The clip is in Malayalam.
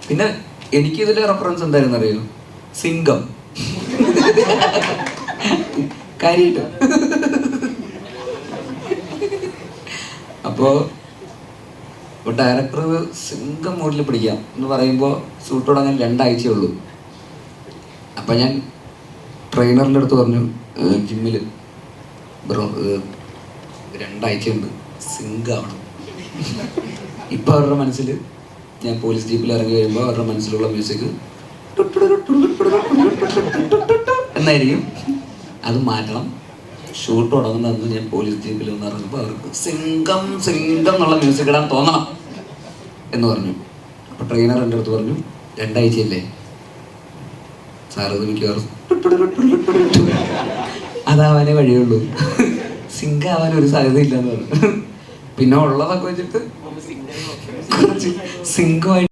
പിന്നെ എനിക്കിതിലെ റെഫറൻസ് എന്തായിരുന്നു അറിയോ? സിംഗം. കാര്യമായിട്ട്. അപ്പോൾ ഡയറക്ടർ സിംഗം മോഡിൽ പിടിക്കാം എന്ന് പറയുമ്പോൾ ഷൂട്ട് തുടങ്ങാൻ 2 ആഴ്ചയേ ഉള്ളൂ. അപ്പം ഞാൻ ട്രെയിനറിൻ്റെ അടുത്ത് പറഞ്ഞു, ജിമ്മിൽ ബ്രോ 2 ആഴ്ചയുണ്ട്, സിംഗാവണം. ഇപ്പം അവരുടെ മനസ്സിൽ ഞാൻ പോലീസ് ജീപ്പിൽ ഇറങ്ങി വരുമ്പോൾ അവരുടെ മനസ്സിലുള്ള മ്യൂസിക് എന്നായിരിക്കും. അത് മാറ്റണം. ഷൂട്ട് തുടങ്ങുന്നതെന്ന് ഞാൻ പോലീസ് ജീപ്പിൽ ഒന്ന് ഇറങ്ങുമ്പോൾ അവർക്ക് സിംഗം സിംഗം എന്നുള്ള മ്യൂസിക് ഇടാൻ തോന്നണം എന്ന് പറഞ്ഞു. അപ്പോൾ ട്രെയിനർ എൻ്റെ അടുത്ത് പറഞ്ഞു, 2 ആഴ്ചയല്ലേ സാർ, ഇത് മിക്കവാറും അതാവാനേ വഴിയുള്ളൂ, സിംഗാവാൻ ഒരു സാധ്യതയില്ലെന്ന് പറഞ്ഞു. പിന്നെ ഉള്ളതൊക്കെ വെച്ചിട്ട് സിംഗമായി